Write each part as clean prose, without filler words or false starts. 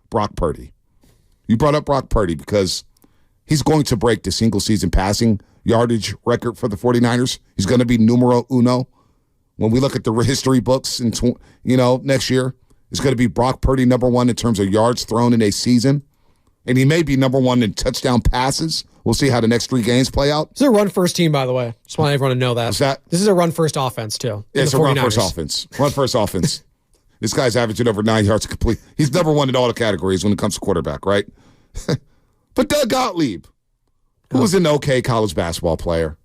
Brock Purdy. You brought up Brock Purdy because he's going to break the single-season passing yardage record for the 49ers. He's going to be numero uno. When we look at the history books in next year, it's going to be Brock Purdy number one in terms of yards thrown in a season. And he may be number one in touchdown passes. We'll see how the next 3 games play out. This is a run-first team, by the way. Just want everyone to know that. What's that? This is a run-first offense, too. Yeah, it's a run-first offense. Run-first offense. This guy's averaging over 9 yards complete. He's number one in all the categories when it comes to quarterback, right? But Doug Gotlieb, who was an okay college basketball player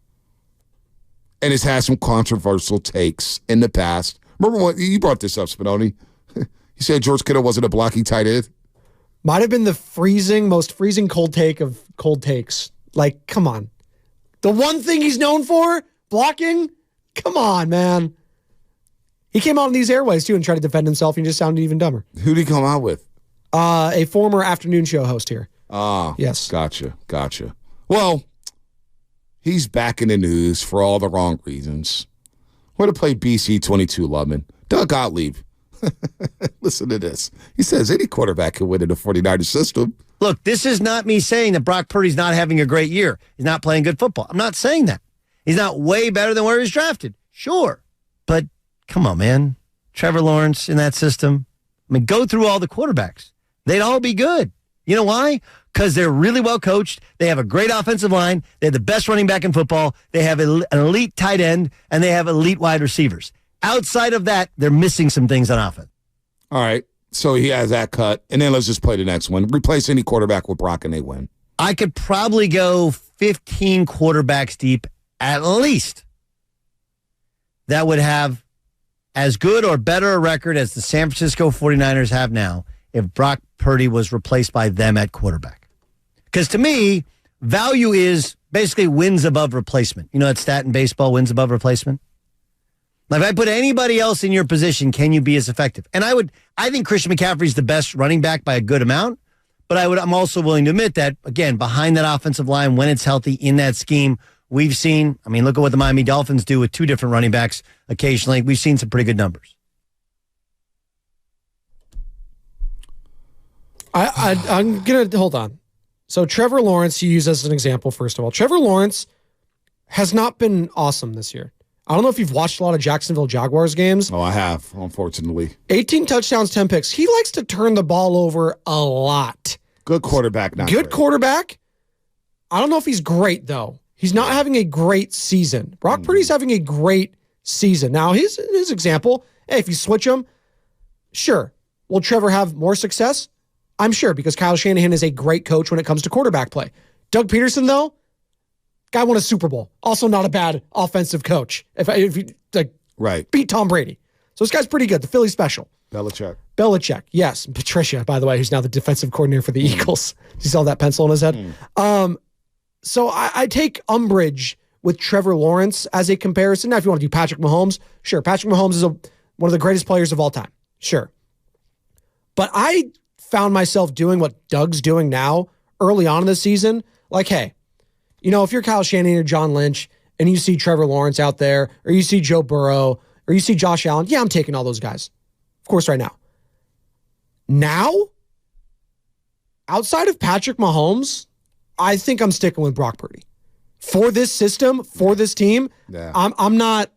and has had some controversial takes in the past. Remember when you brought this up, Spinoni? You said George Kittle wasn't a blocking tight end? Might have been the most freezing cold take of cold takes. Like, come on. The one thing he's known for, blocking? Come on, man. He came out on these airways, too, and tried to defend himself, and he just sounded even dumber. Who did he come out with? A former afternoon show host here. Ah, yes. Gotcha. Well, he's back in the news for all the wrong reasons. Way to play BC 22, Lubman. Doug Gotlieb. Listen to this. He says any quarterback can win in the 49ers system. Look, this is not me saying that Brock Purdy's not having a great year. He's not playing good football. I'm not saying that. He's not way better than where he was drafted. Sure. But come on, man. Trevor Lawrence in that system. I mean, go through all the quarterbacks. They'd all be good. You know why? Because they're really well coached. They have a great offensive line. They have the best running back in football. They have an elite tight end, and they have elite wide receivers. Outside of that, they're missing some things on offense. All right. So he has that cut. And then let's just play the next one. Replace any quarterback with Brock and they win. I could probably go 15 quarterbacks deep at least that would have as good or better a record as the San Francisco 49ers have now if Brock Purdy was replaced by them at quarterback. Because to me, value is basically wins above replacement. You know that stat in baseball, wins above replacement? Like if I put anybody else in your position, can you be as effective? And I think Christian McCaffrey's the best running back by a good amount, but I'm also willing to admit that, again, behind that offensive line, when it's healthy in that scheme, we've seen, look at what the Miami Dolphins do with 2 different running backs occasionally. We've seen some pretty good numbers. I'm going to hold on. So Trevor Lawrence, you use as an example, first of all. Trevor Lawrence has not been awesome this year. I don't know if you've watched a lot of Jacksonville Jaguars games. Oh, I have, unfortunately. 18 touchdowns, 10 picks. He likes to turn the ball over a lot. Good quarterback, not Good great. quarterback. I don't know if he's great, though. He's not having a great season. Brock Purdy's having a great season. Now, his example, hey, if you switch him, sure. Will Trevor have more success? I'm sure, because Kyle Shanahan is a great coach when it comes to quarterback play. Doug Peterson, though, guy won a Super Bowl. Also not a bad offensive coach. If you beat Tom Brady. So this guy's pretty good. The Philly special. Belichick, yes. Patricia, by the way, who's now the defensive coordinator for the Eagles. You saw that pencil in his head? So I take umbrage with Trevor Lawrence as a comparison. Now, if you want to do Patrick Mahomes, sure. Patrick Mahomes is one of the greatest players of all time. Sure. But I found myself doing what Doug's doing now early on in the season. Like, hey, if you're Kyle Shanahan or John Lynch and you see Trevor Lawrence out there, or you see Joe Burrow, or you see Josh Allen, yeah, I'm taking all those guys. Of course, right now. Now, outside of Patrick Mahomes, I think I'm sticking with Brock Purdy. For this system, for this team, I'm not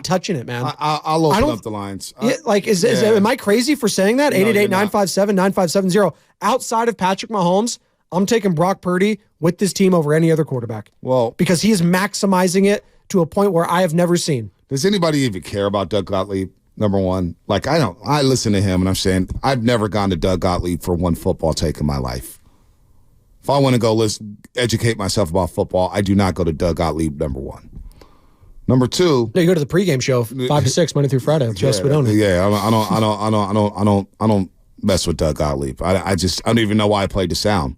touching it, man. I'll open up the lines. Am I crazy for saying that? 888-957-9570. Outside of Patrick Mahomes, I'm taking Brock Purdy with this team over any other quarterback. Well, because he is maximizing it to a point where I have never seen. Does anybody even care about Doug Gotlieb? Number one, I listen to him and I'm saying I've never gone to Doug Gotlieb for one football take in my life. If I want to go educate myself about football, I do not go to Doug Gotlieb. Number one. Number two, you go to the pregame show 5 to 6 Monday through Friday with Joe Spadoni. Yeah, I don't mess with Doug Gotlieb. I don't even know why I played the sound.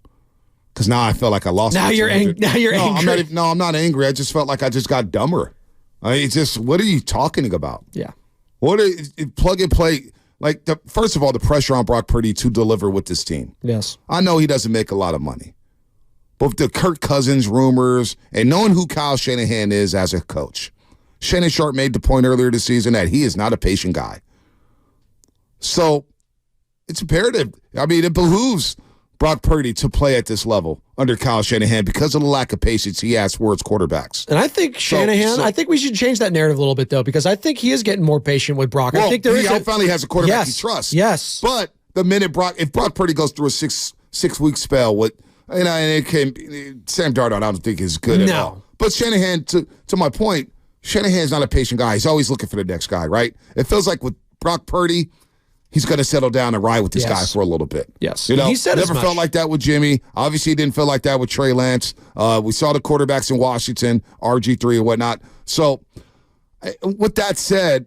Because now I feel like I lost. Now you're angry. I'm not angry. I just felt like I just got dumber. What are you talking about? Yeah. Plug and play? First of all, the pressure on Brock Purdy to deliver with this team. Yes. I know he doesn't make a lot of money. But the Kirk Cousins rumors and knowing who Kyle Shanahan is as a coach. Shannon Sharp made the point earlier this season that he is not a patient guy. So it's imperative. I mean, it behooves Brock Purdy to play at this level under Kyle Shanahan because of the lack of patience he has for his quarterbacks. And I think Shanahan, I think we should change that narrative a little bit, though, because I think he is getting more patient with Brock. Well, I think he finally has a quarterback he trusts. Yes. But the minute if Brock Purdy goes through a six-week spell with, and Sam Darnold, I don't think is good at all. But Shanahan, to my point, Shanahan's not a patient guy. He's always looking for the next guy, right? It feels like with Brock Purdy, he's going to settle down and ride with this guy for a little bit. Yes. You know, he said never felt like that with Jimmy. Obviously, he didn't feel like that with Trey Lance. We saw the quarterbacks in Washington, RG3 and whatnot. So, with that said,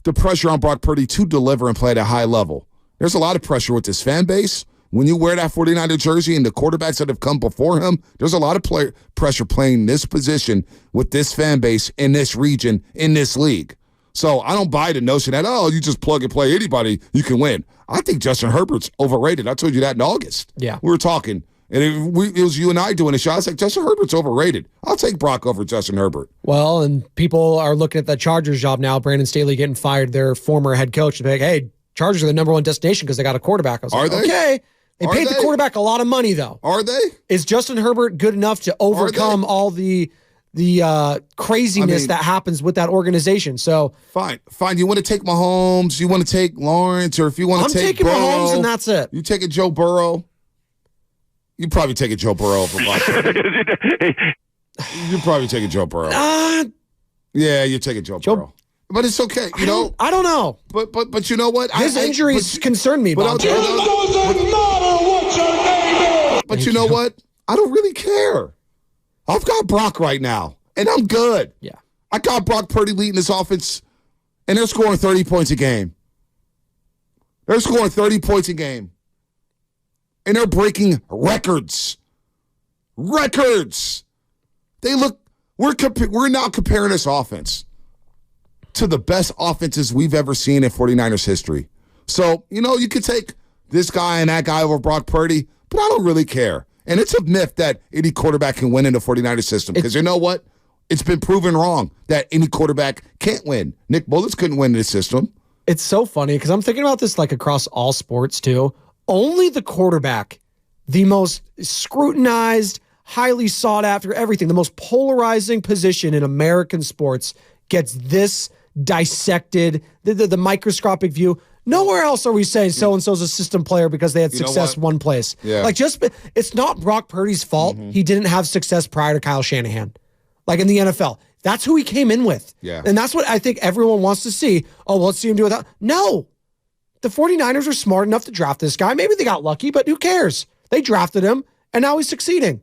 the pressure on Brock Purdy to deliver and play at a high level. There's a lot of pressure with this fan base. When you wear that 49er jersey and the quarterbacks that have come before him, there's a lot of pressure playing this position with this fan base in this region, in this league. So I don't buy the notion that, you just plug and play anybody, you can win. I think Justin Herbert's overrated. I told you that in August. Yeah. We were talking, and it was you and I doing a show. I was like, Justin Herbert's overrated. I'll take Brock over Justin Herbert. Well, and people are looking at that Chargers job now. Brandon Staley getting fired, their former head coach. They're like, hey, Chargers are the number one destination because they got a quarterback. I was like, they? Okay. They paid the quarterback a lot of money, though. Are they? Is Justin Herbert good enough to overcome all the craziness that happens with that organization? So fine. You want to take Mahomes, you want to take Lawrence, or if you want to take taking Burrow, Mahomes, and that's it. You taking Joe Burrow? You probably taking Joe Burrow over Brock. You're probably taking Joe Burrow. Yeah, you're taking Joe Burrow. But it's okay, you know. I don't know. But you know what? His injuries concern me. But you know what? I don't really care. I've got Brock right now, and I'm good. Yeah. I got Brock Purdy leading this offense, and they're scoring 30 points a game. They're scoring 30 points a game. And they're breaking records. Records. We're now comparing this offense to the best offenses we've ever seen in 49ers history. So, you could take this guy and that guy over Brock Purdy, but I don't really care. And it's a myth that any quarterback can win in the 49ers system because you know what? It's been proven wrong that any quarterback can't win. Nick Mullins couldn't win in this system. It's so funny because I'm thinking about this like across all sports too. Only the quarterback, the most scrutinized, highly sought after, everything, the most polarizing position in American sports gets this dissected, the microscopic view. Nowhere else are we saying so-and-so's a system player because they had success one place. Yeah. It's not Brock Purdy's fault he didn't have success prior to Kyle Shanahan. Like in the NFL. That's who he came in with. Yeah. And that's what I think everyone wants to see. Oh, well, let's see him do that. No. The 49ers are smart enough to draft this guy. Maybe they got lucky, but who cares? They drafted him, and now he's succeeding.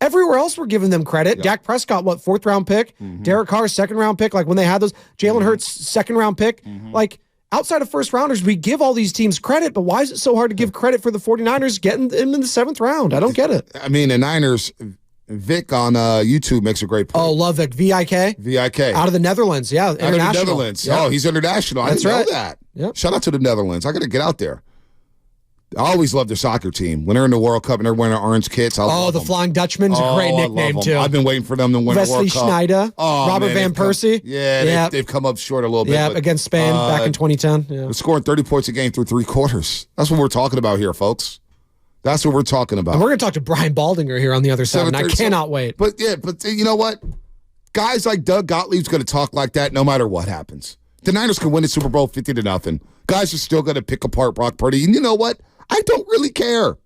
Everywhere else, we're giving them credit. Yep. Dak Prescott, fourth-round pick? Derek Carr, second-round pick? Like when they had those. Jalen Hurts, second-round pick? Like outside of first-rounders, we give all these teams credit, but why is it so hard to give credit for the 49ers getting them in the seventh round? I don't get it. I mean, the Niners, Vic on YouTube makes a great point. Oh, love Vic. VIK? VIK. Out of the Netherlands, yeah. International. Out of the Netherlands. Yeah. Oh, he's international. I didn't know that. Yep. Shout out to the Netherlands. I got to get out there. I always love their soccer team. When they're in the World Cup and they're wearing orange kits, I love the them. Flying Dutchman's a great nickname, too. I've been waiting for them to win the World Cup. Wesley Sneijder, Robert Van Persie. They've come up short a little bit. Yeah, against Spain back in 2010. Yeah. They're scoring 30 points a game through three quarters. That's what we're talking about here, folks. That's what we're talking about. And we're going to talk to Brian Baldinger here on the other side, and I cannot wait. But you know what? Guys like Doug Gotlieb's going to talk like that no matter what happens. The Niners can win the Super Bowl 50-0. Guys are still going to pick apart Brock Purdy. And you know what? I don't really care.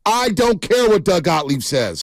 I don't care what Doug Gotlieb says.